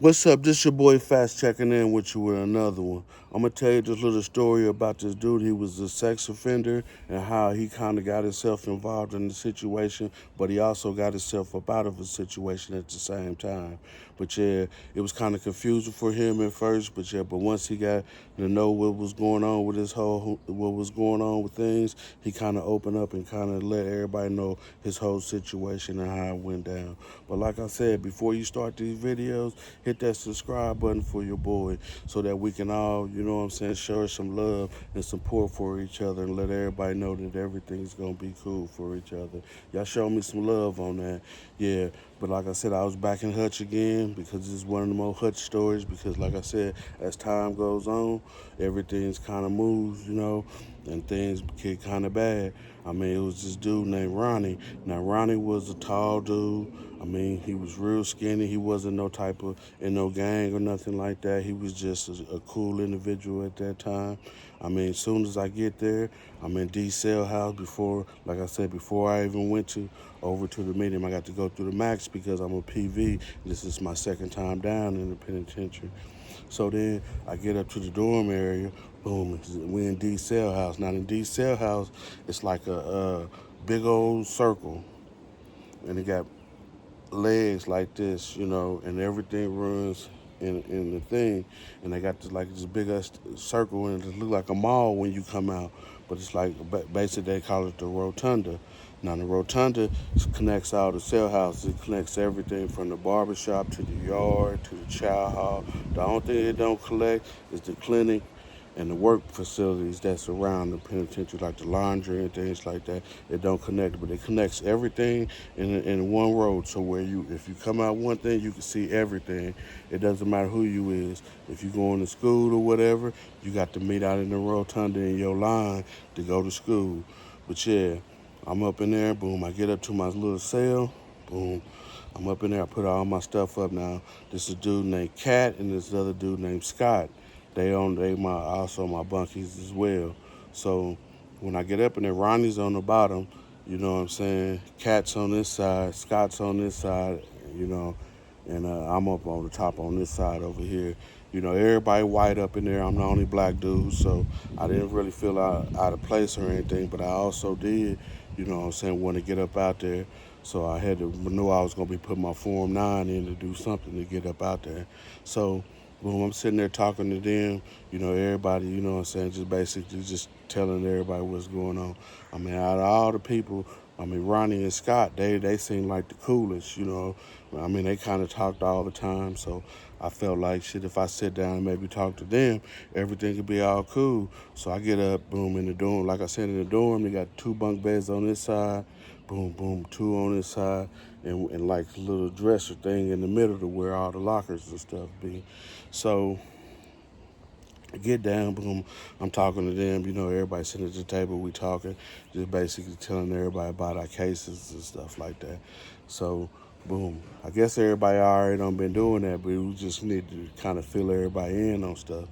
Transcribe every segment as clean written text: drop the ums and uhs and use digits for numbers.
What's up? This your boy Fast checking in with you with another one. I'm gonna tell you this little story about this dude. He was a sex offender and how he kind of got himself involved in the situation, but he also got himself up out of a situation at the same time. But yeah, it was kind of confusing for him at first. But yeah, but once he got to know what was going on with what was going on with things, he kind of opened up and kind of let everybody know his whole situation and how it went down. But like I said, before you start these videos, hit that subscribe button for your boy so that we can all, you know what I'm saying, show some love and support for each other and let everybody know that everything's gonna be cool for each other. Y'all show me some love on that. Yeah. But like I said, I was back in Hutch again because this is one of the more Hutch stories because like I said, as time goes on, everything's kind of moves, and things get kind of bad. I mean, it was this dude named Ronnie. Now, Ronnie was a tall dude. I mean, he was real skinny. He wasn't no type of in no gang or nothing like that. He was just a cool individual at that time. I mean, as soon as I get there, I'm in D cell house before, like I said, before I even went to over to the meeting. I got to go through the max because I'm a PV. This is my second time down in the penitentiary. So then I get up to the dorm area. Boom, we in D cell house. Now in D cell house, it's like a big old circle, and it got legs like this, and everything runs in the thing, and they got this like this big ass circle, and it look like a mall when you come out, but it's like basically they call it the rotunda. Now the rotunda connects all the cell houses. It connects everything from the barber shop to the yard to the chow hall. The only thing it don't collect is the clinic and the work facilities that surround the penitentiary, like the laundry and things like that. It don't connect, but it connects everything in one road. So where if you come out one thing, you can see everything. It doesn't matter who you is. If you going to school or whatever, you got to meet out in the rotunda in your line to go to school. But yeah, I'm up in there. Boom, I get up to my little cell. Boom. I'm up in there. I put all my stuff up now. This is a dude named Cat and this other dude named Scott. They my also my bunkies as well. So when I get up in there, Ronnie's on the bottom, you know what I'm saying? Cat's on this side, Scott's on this side, you know, and I'm up on the top on this side over here. Everybody white up in there. I'm the only black dude, so I didn't really feel out of place or anything, but I also did, what I'm saying, want to get up out there. So I had to knew I was gonna be putting my Form 9 in to do something to get up out there. So when I'm sitting there talking to them, everybody, what I'm saying, just basically just telling everybody what's going on. I mean, out of all the people, I mean, Ronnie and Scott, they seem like the coolest. I mean, they kind of talked all the time, so I felt like shit. If I sit down and maybe talk to them, everything could be all cool. So I get up, boom, in the dorm. Like I said, in the dorm, they got two bunk beds on this side, boom, boom, two on this side, and like a little dresser thing in the middle to where all the lockers and stuff be. So I get down, boom, I'm talking to them, everybody sitting at the table, we talking, just basically telling everybody about our cases and stuff like that. So, boom, I guess everybody already done been doing that, but we just need to kind of fill everybody in on stuff.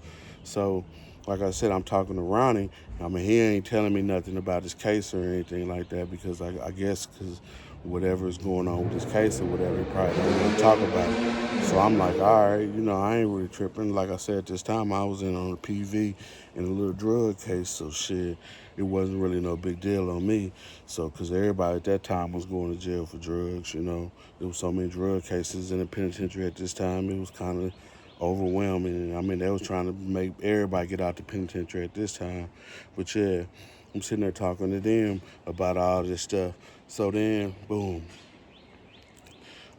So, like I said, I'm talking to Ronnie. I mean, he ain't telling me nothing about his case or anything like that because I guess because whatever is going on with his case or whatever, he probably don't want to talk about it. So I'm like, all right, I ain't really tripping. Like I said, this time I was in on a PV in a little drug case, so shit, it wasn't really no big deal on me. So, because everybody at that time was going to jail for drugs. There was so many drug cases in the penitentiary at this time, it was kind of overwhelming. I mean, they was trying to make everybody get out the penitentiary at this time. But yeah, I'm sitting there talking to them about all this stuff. So then, boom,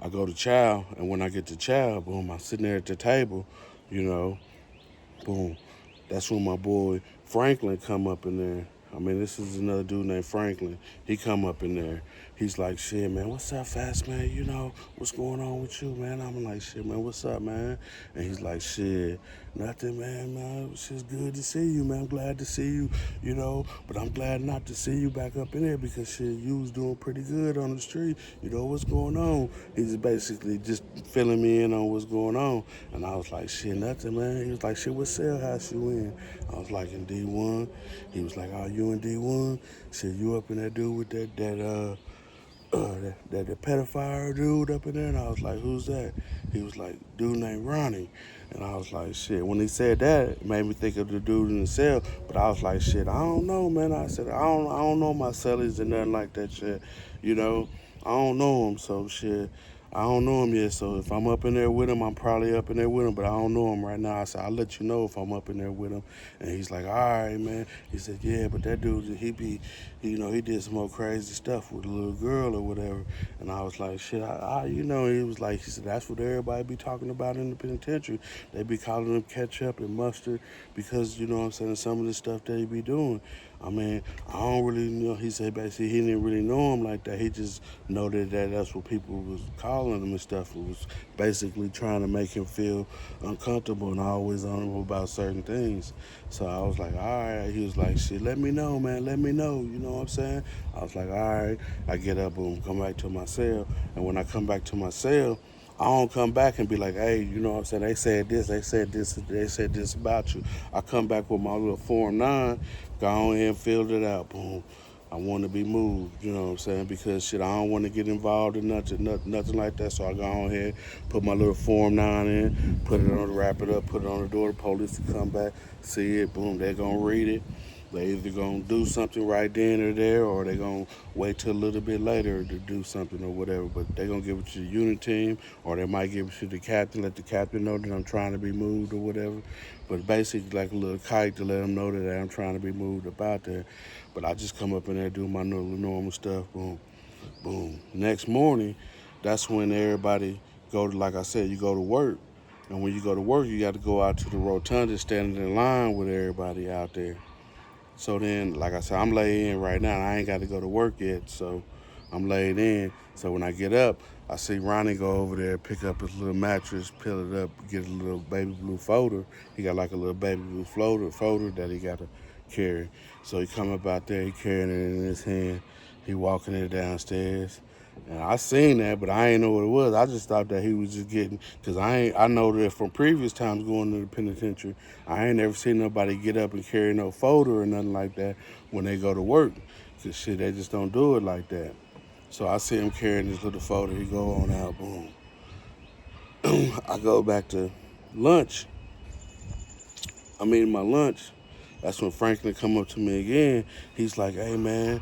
I go to chow, and when I get to chow, boom, I'm sitting there at the table, you know, boom. That's when my boy Franklin come up in there. I mean, this is another dude named Franklin. He come up in there. He's like, shit, man, what's up, Fast man? What's going on with you, man? I'm like, shit, man, what's up, man? And he's like, shit, nothing, man. It's just good to see you, man. I'm glad to see you, but I'm glad not to see you back up in there because shit, you was doing pretty good on the street. What's going on? He's basically just filling me in on what's going on. And I was like, shit, nothing, man. He was like, shit, what cell house you in? I was like, in D1. He was like, oh, you in D1? Shit, you up in that dude with that pedophile dude up in there? And I was like, who's that? He was like, dude named Ronnie. And I was like, shit. When he said that, it made me think of the dude in the cell. But I was like, shit, I don't know, man. I said, I don't know my cellies and nothing like that shit. You know, I don't know him, so shit. I don't know him yet, so if I'm up in there with him, I'm probably up in there with him, but I don't know him right now. I said, I'll let you know if I'm up in there with him. And he's like, all right, man. He said, yeah, but that dude, he did some more crazy stuff with a little girl or whatever. And I was like, shit, he was like, he said, that's what everybody be talking about in the penitentiary. They be calling him ketchup and mustard because, you know what I'm saying, some of the stuff that he be doing. I mean, I don't really know. He said basically he didn't really know him like that. He just noted that that's what people was calling him and stuff. It was basically trying to make him feel uncomfortable and always on him about certain things. So I was like, all right. He was like, shit, let me know, man. Let me know. You know what I'm saying? I was like, all right. I get up and come back to my cell. And when I come back to my cell, I don't come back and be like, hey, you know what I'm saying? They said this about you. I come back with my little Form 9, go on ahead and filled it out. Boom. I want to be moved, you know what I'm saying? Because shit, I don't want to get involved in nothing like that. So I go on ahead, put my little Form 9 in, put it on, wrap it up, put it on the door. The police to come back, see it, boom, they're going to read it. They either gonna do something right then or there, or they gonna wait till a little bit later to do something or whatever. But they gonna give it to the unit team, or they might give it to the captain, let the captain know that I'm trying to be moved or whatever. But basically, like a little kite to let them know that I'm trying to be moved about there. But I just come up in there, do my normal stuff, boom, boom. Next morning, that's when everybody go to, like I said, you go to work. And when you go to work, you got to go out to the rotunda, standing in line with everybody out there. So then, like I said, I'm laid in right now. I ain't got to go to work yet, so I'm laid in. So when I get up, I see Ronnie go over there, pick up his little mattress, peel it up, get a little baby blue folder. He got like a little baby blue folder that he got to carry. So he come up out there, he carrying it in his hand. He walking it downstairs. And I seen that, but I ain't know what it was. I just thought that he was just getting, cause I know that from previous times going to the penitentiary, I ain't never seen nobody get up and carry no folder or nothing like that when they go to work. Cause shit, they just don't do it like that. So I see him carrying this little folder. He go on out, boom. I go back to lunch. I'm eating my lunch. That's when Franklin come up to me again. He's like, "Hey man,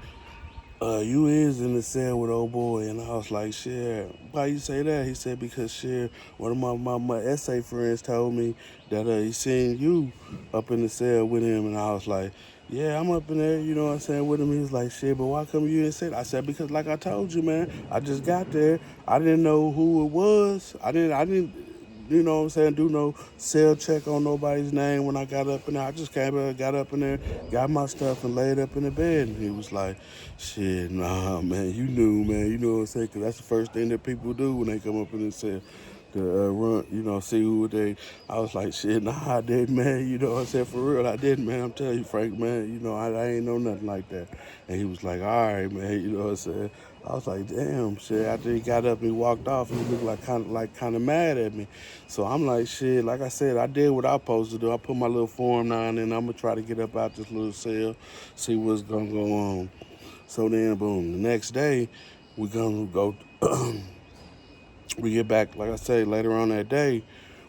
you is in the cell with old boy." And I was like, shit, why you say that? He said, because shit, one of my essay friends told me that he seen you up in the cell with him. And I was like, yeah, I'm up in there, you know what I'm saying, with him. He was like, shit, but why come you didn't say that? I said, because like I told you, man, I just got there. I didn't know who it was. I didn't, you know what I'm saying, do no cell check on nobody's name when I got up in there. I just came up, got up in there, got my stuff and laid up in the bed. And he was like, shit, nah, man, you knew, man, you know what I'm saying? Because that's the first thing that people do when they come up in the cell to run, you know, see who they. I was like, shit, nah, I didn't, man. You know what I'm saying? For real, I didn't, man. I'm telling you, Frank, man. You know, I ain't know nothing like that. And he was like, all right, man. You know what I'm saying? I was like, damn, shit. After he got up and he walked off, he looked like kind of mad at me. So I'm like, shit. Like I said, I did what I supposed to do. I put my little Form 9 in. I'm gonna try to get up out this little cell, see what's gonna go on. So then, boom. The next day, we're gonna go. We get back, like I say, later on that day,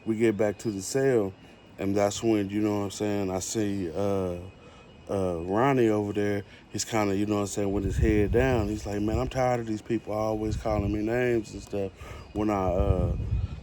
we get back to the cell, and that's when, you know what I'm saying, I see Ronnie over there. He's kind of, you know what I'm saying, with his head down. He's like, man, I'm tired of these people always calling me names and stuff. When I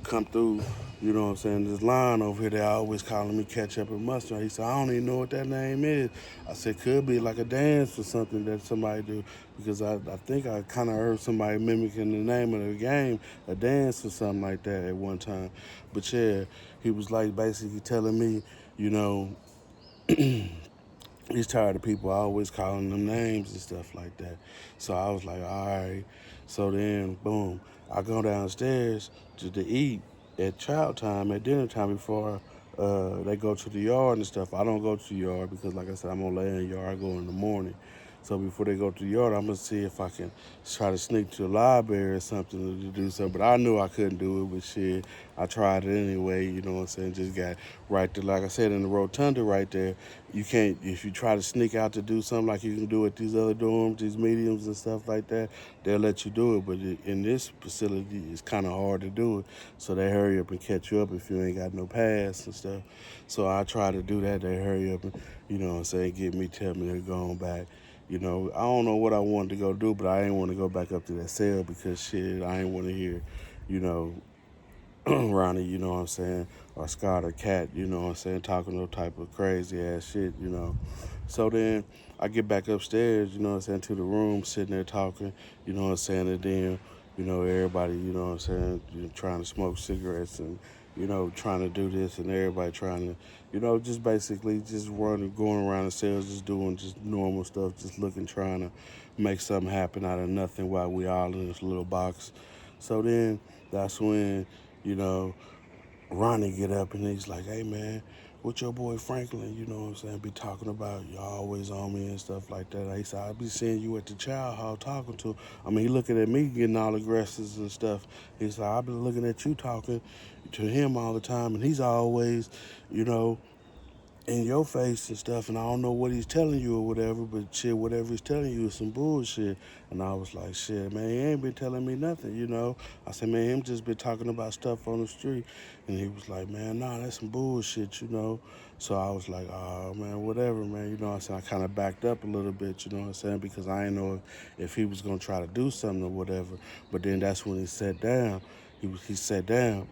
come through, you know what I'm saying, this line over here, they always calling me ketchup and mustard. He said, I don't even know what that name is. I said, could be like a dance or something that somebody do, because I think I kind of heard somebody mimicking the name of the game, a dance or something like that at one time. But yeah, he was like basically telling me, you know, he's tired of people always calling them names and stuff like that. So I was like, all right. So then, boom, I go downstairs to eat at child time, at dinner time before they go to the yard and stuff. I don't go to the yard because, like I said, I'm gonna lay in the yard. I go in the morning. So before they go to the yard, I'm gonna see if I can try to sneak to the library or something to do something. But I knew I couldn't do it. But shit, I tried it anyway. You know what I'm saying? Just got right there, like I said, in the rotunda right there. You can't if you try to sneak out to do something like you can do at these other dorms, these mediums and stuff like that. They'll let you do it. But in this facility, it's kind of hard to do it. So they hurry up and catch you up if you ain't got no pass and stuff. So I try to do that. They hurry up and what I'm saying, get me, tell me they're going back. I don't know what I wanted to go do, but I ain't want to go back up to that cell because shit, I ain't want to hear, you know, Ronnie, you know what I'm saying, or Scott or Cat, you know what I'm saying, talking no type of crazy ass shit. So then I get back upstairs, you know what I'm saying, to the room, sitting there talking, you know what I'm saying, and then, everybody, you know what I'm saying, trying to smoke cigarettes and, trying to do this and everybody trying to, just basically just running, going around the cells, just doing just normal stuff, just looking, trying to make something happen out of nothing while we all in this little box. So then that's when, you know, Ronnie get up and he's like, hey man, what your boy Franklin, you know what I'm saying, be talking about, you always on me and stuff like that. He said, I'll be seeing you at the child hall talking to. I mean, he looking at me getting all aggressive and stuff. He's like, I've been looking at you talking to him all the time, and he's always, you know, in your face and stuff, and I don't know what he's telling you or whatever, but shit, whatever he's telling you is some bullshit. And I was like, shit, man, he ain't been telling me nothing. I said, man, him just been talking about stuff on the street. And he was like, man, nah, that's some bullshit. So I was like, oh, man, whatever, man. You know what I'm saying? I kind of backed up a little bit, you know what I'm saying? Because I didn't know if he was going to try to do something or whatever. But then that's when he sat down. He sat down.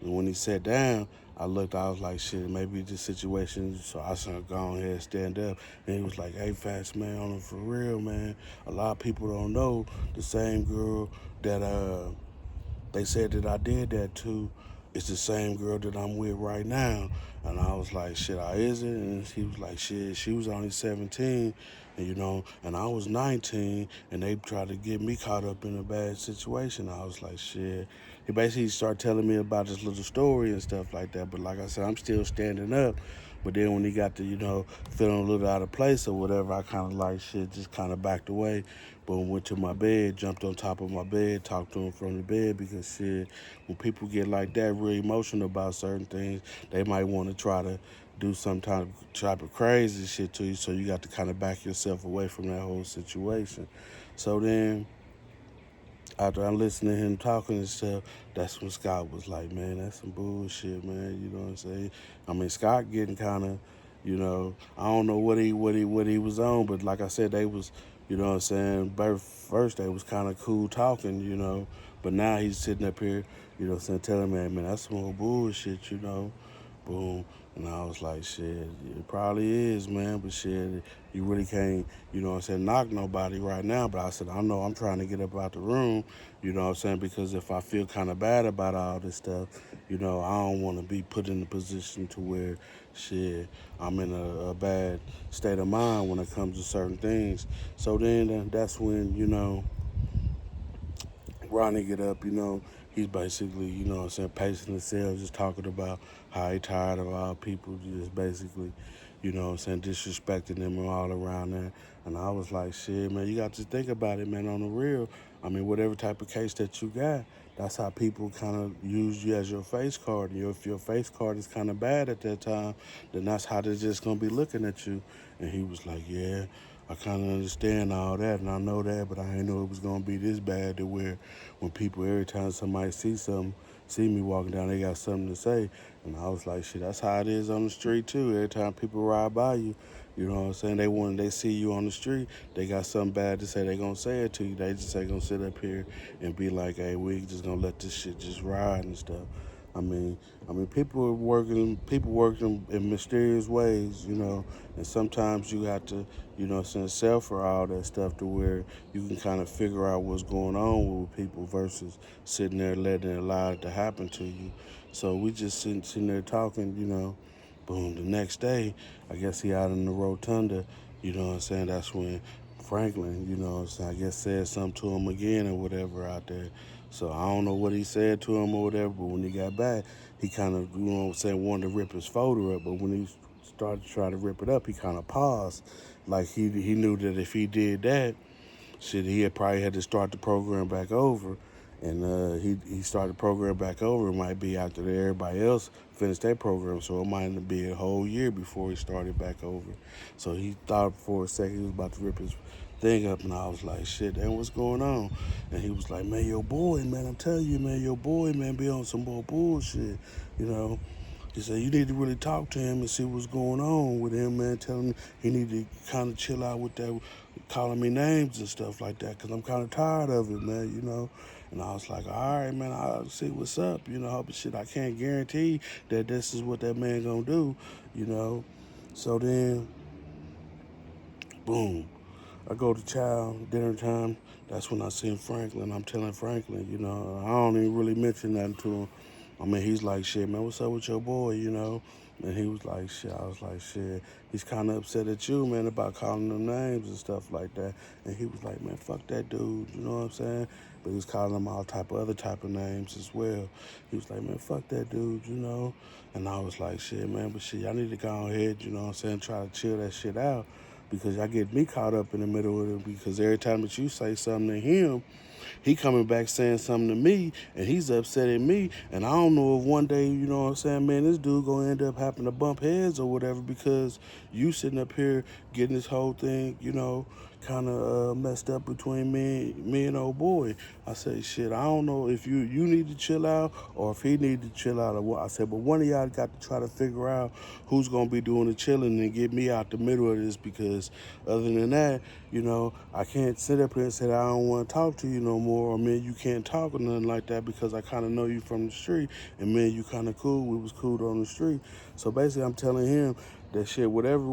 And when he sat down, I was like, shit, maybe this situation, so I should go on ahead and stand up. And he was like, hey, Fast man, on for real, man. A lot of people don't know the same girl that they said that I did that to is the same girl that I'm with right now. And I was like, shit, is it? And he was like, shit, she was only 17, and I was 19, and they tried to get me caught up in a bad situation. I was like, shit. He basically started telling me about this little story and stuff like that. But like I said, I'm still standing up. But then when he got to, feeling a little out of place or whatever, I kind of like shit, just kind of backed away. But went to my bed, jumped on top of my bed, talked to him from the bed because shit, when people get like that, real emotional about certain things, they might want to try to do some type of crazy shit to you. So you got to kind of back yourself away from that whole situation. So then after I listened to him talking and stuff, that's when Scott was like, man, that's some bullshit, man. You know what I'm saying? I mean, Scott getting kind of, I don't know what he was on, but like I said, they was, you know what I'm saying. First they was kind of cool talking. But now he's sitting up here, you know what I'm saying, telling me, man, that's some old bullshit. Boom. And I was like, shit, it probably is, man, but shit, you really can't, you know what I'm saying, knock nobody right now. But I said, I know I'm trying to get up out the room, you know what I'm saying, because if I feel kind of bad about all this stuff, I don't want to be put in a position to where, shit, I'm in a bad state of mind when it comes to certain things. So then that's when, Ronnie get up, he's basically, what I'm saying, pacing himself, just talking about how he tired of all people just basically, what I'm saying, disrespecting him and all around there. And I was like, shit, man, you got to think about it, man, on the real. I mean, whatever type of case that you got, that's how people kind of use you as your face card. And if your face card is kind of bad at that time, then that's how they're just going to be looking at you. And he was like, yeah, I kind of understand all that, and I know that, but I didn't know it was gonna be this bad to where when people every time somebody see me walking down, they got something to say, and I was like, shit, that's how it is on the street too. Every time people ride by you, you know what I'm saying, they see you on the street, they got something bad to say, they gonna say it to you. They just ain't gonna sit up here and be like, hey, we just gonna let this shit just ride and stuff. I mean, people working in mysterious ways, and sometimes you have to, sell for all that stuff to where you can kind of figure out what's going on with people versus sitting there letting it allow it to happen to you. So we just sitting there talking. Boom, the next day, I guess he out in the rotunda, you know what I'm saying? That's when Franklin, you know what I'm saying, I guess said something to him again or whatever out there. So I don't know what he said to him or whatever, but when he got back, he kind of, you know what I'm saying, wanted to rip his photo up. But when he started to try to rip it up, he kind of paused. Like he knew that if he did that, shit, he had probably had to start the program back over. And he started the program back over. It might be after everybody else finished their program, so it might be a whole year before he started back over. So he thought for a second he was about to rip his thing up, and I was like, shit, and what's going on? And he was like, man, your boy, man, I'm telling you, man, your boy, man, be on some more bullshit, you know. He said, you need to really talk to him and see what's going on with him, man. Tell him he need to kind of chill out with that, calling me names and stuff like that, because I'm kind of tired of it, man, you know. And I was like, all right, man, I'll see what's up, you know. But shit, I can't guarantee that this is what that man gonna do, you know. So then, boom, I go to child dinner time. That's when I seen Franklin. I'm telling Franklin, you know, I don't even really mention nothing to him. I mean, he's like, shit, man, what's up with your boy, you know? And he was like, shit. I was like, shit. He's kind of upset at you, man, about calling them names and stuff like that. And he was like, man, fuck that dude, you know what I'm saying? But he was calling them all type of other type of names as well. He was like, man, fuck that dude, you know? And I was like, shit, man, but shit, y'all need to go ahead, you know what I'm saying, try to chill that shit out because y'all get me caught up in the middle of it because every time that you say something to him, he coming back saying something to me and he's upset at me. And I don't know if one day, you know what I'm saying, man, this dude gonna end up having to bump heads or whatever because you sitting up here getting this whole thing, you know, kind of messed up between me and old boy. I say, shit, I don't know if you need to chill out or if he need to chill out or what. I said, but one of y'all got to try to figure out who's gonna be doing the chilling and get me out the middle of this because other than that, you know, I can't sit up here and say that I don't want to talk to you no more or man, you can't talk or nothing like that because I kind of know you from the street and man, you kind of cool. We was cool on the street. So basically, I'm telling him that shit, whatever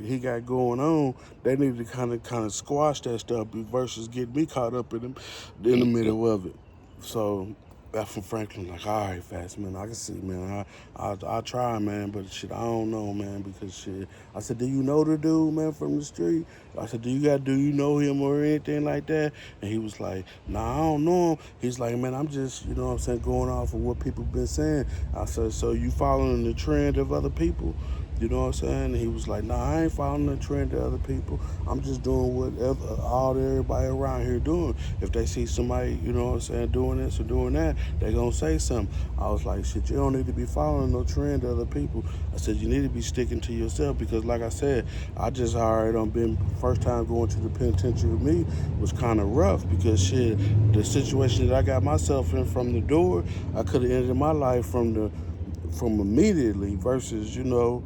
he got going on, they need to kind of squash that stuff versus get me caught up in the middle of it. So that from Franklin, like, all right, fast man, I can see, man. I try, man, but shit, I don't know, man, because shit. I said, do you know the dude, man, from the street? I said, do you know him or anything like that? And he was like, nah, I don't know him. He's like, man, I'm just, you know what I'm saying, going off of what people been saying. I said, so you following the trend of other people? You know what I'm saying? And he was like, nah, I ain't following the trend of other people. I'm just doing what everybody around here doing. If they see somebody, you know what I'm saying, doing this or doing that, they gonna say something. I was like, shit, you don't need to be following no trend of other people. I said, you need to be sticking to yourself because like I said, I just already done been, first time going to the penitentiary with me was kind of rough because shit, the situation that I got myself in from the door, I could have ended my life from immediately versus, you know,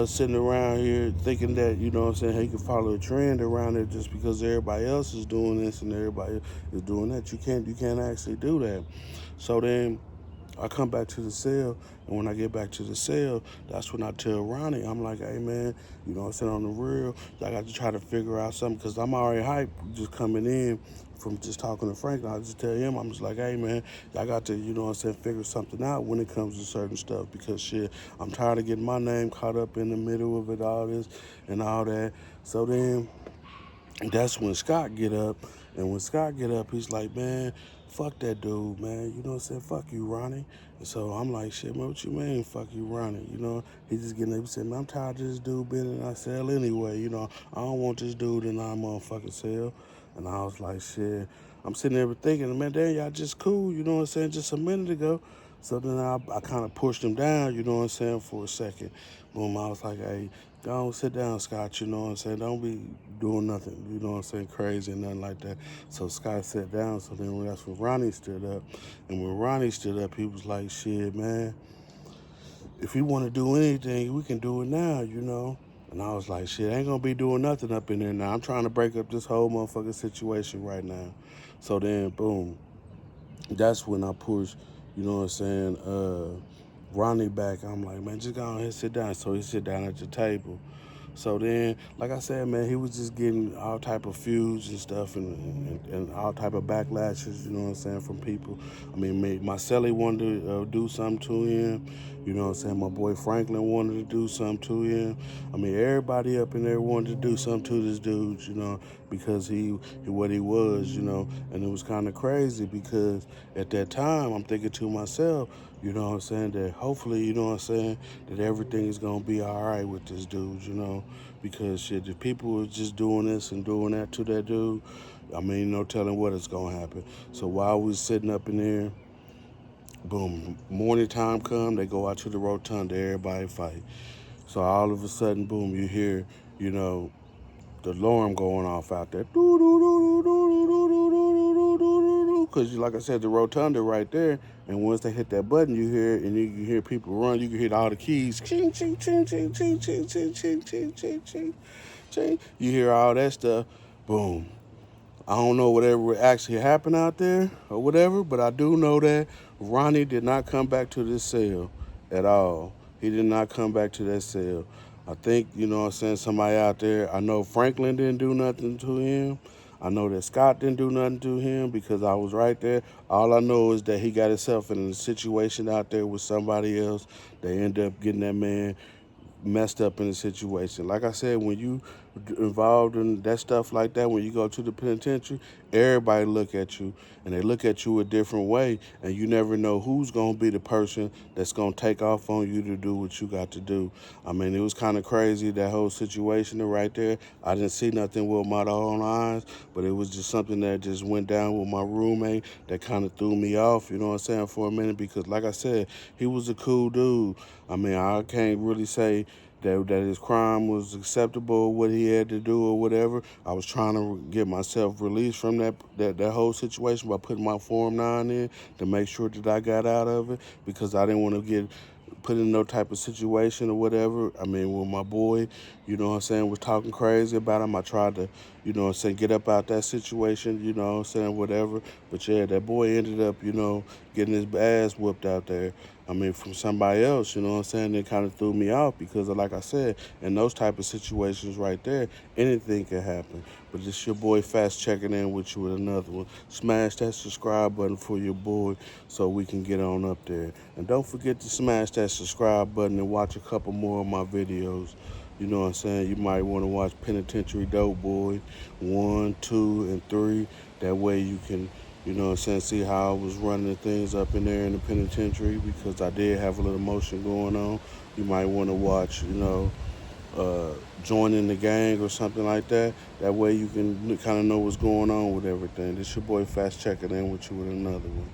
sitting around here thinking that, you know what I'm saying, he can follow a trend around it just because everybody else is doing this and everybody is doing that. You can't actually do that. So then I come back to the cell, and when I get back to the cell, that's when I tell Ronnie, I'm like, hey man, you know what I'm saying, on the real, I got to try to figure out something because I'm already hyped just coming in from just talking to Frank. I just tell him, I'm just like, hey man, I got to, you know what I'm saying, figure something out when it comes to certain stuff because shit, I'm tired of getting my name caught up in the middle of it, all this and all that. So then that's when Scott get up, and when Scott get up, he's like, man, fuck that dude, man. You know what I'm saying? Fuck you, Ronnie. And so I'm like, shit, man, what you mean, fuck you, Ronnie? You know, he's just getting up. He said, man, I'm tired of this dude being in our cell anyway. You know, I don't want this dude in our motherfucking cell. And I was like, shit. I'm sitting there thinking, man, damn, y'all just cool. You know what I'm saying? Just a minute ago. So then I kind of pushed him down, you know what I'm saying, for a second. Boom, I was like, hey, go on, sit down, Scott, you know what I'm saying? Don't be doing nothing, you know what I'm saying, crazy and nothing like that. So Scott sat down, so then that's when Ronnie stood up. And when Ronnie stood up, he was like, shit, man, if you want to do anything, we can do it now, you know? And I was like, shit, I ain't gonna be doing nothing up in there now. I'm trying to break up this whole motherfucking situation right now. So then, boom, that's when I pushed, you know what I'm saying, Ronnie back. I'm like, man, just go on here and sit down. So he sit down at the table. So then, like I said, man, he was just getting all type of feuds and stuff and all type of backlashes, you know what I'm saying, from people. I mean, my Celly wanted to do something to him. You know what I'm saying? My boy Franklin wanted to do something to him. I mean, everybody up in there wanted to do something to this dude, you know, because he what he was, and it was kind of crazy because at that time I'm thinking to myself, that hopefully, that everything is gonna be all right with this dude, because shit, if people were just doing this and doing that to that dude, I mean, no telling what is gonna happen. So while we sitting up in there, boom, morning time come, they go out to the rotunda, everybody fight. So all of a sudden, boom, you hear, you know, the alarm going off out there. Because, like I said, the rotunda right there. And once they hit that button, you hear it, and you can hear people run. You can hear all the keys. Ching, ching, ching, ching, ching, ching, ching, ching, ching, ching, ching, ching. You hear all that stuff. Boom. I don't know whatever actually happened out there or whatever, but I do know that Ronnie did not come back to this cell at all. He did not come back to that cell. I think, somebody out there, I know Franklin didn't do nothing to him. I know that Scott didn't do nothing to him because I was right there. All I know is that he got himself in a situation out there with somebody else. They end up getting that man messed up in a situation. Like I said, when you involved in that stuff like that, when you go to the penitentiary, everybody look at you and they look at you a different way, and you never know who's gonna be the person that's gonna take off on you to do what you got to do. I mean, it was kind of crazy, that whole situation right there. I didn't see nothing with my own eyes, but it was just something that just went down with my roommate that kind of threw me off, for a minute, because like I said, he was a cool dude. I mean, I can't really say that his crime was acceptable, what he had to do or whatever. I was trying to get myself released from that whole situation by putting my Form 9 in to make sure that I got out of it, because I didn't want to get put in no type of situation or whatever. I mean, when my boy, was talking crazy about him, I tried to, get up out that situation, whatever. But yeah, that boy ended up, getting his ass whooped out there. I mean, from somebody else, It kind of threw me off because, like I said, in those type of situations right there, anything can happen. But this your boy Fast checking in with you with another one. Smash that subscribe button for your boy so we can get on up there. And don't forget to smash that subscribe button and watch a couple more of my videos. You might want to watch Penitentiary Dope Boy 1, 2, and 3. That way you can, see how I was running things up in there in the penitentiary, because I did have a little motion going on. You might want to watch, joining the gang or something like that. That way you can kind of know what's going on with everything. This your boy Fast checking in with you with another one.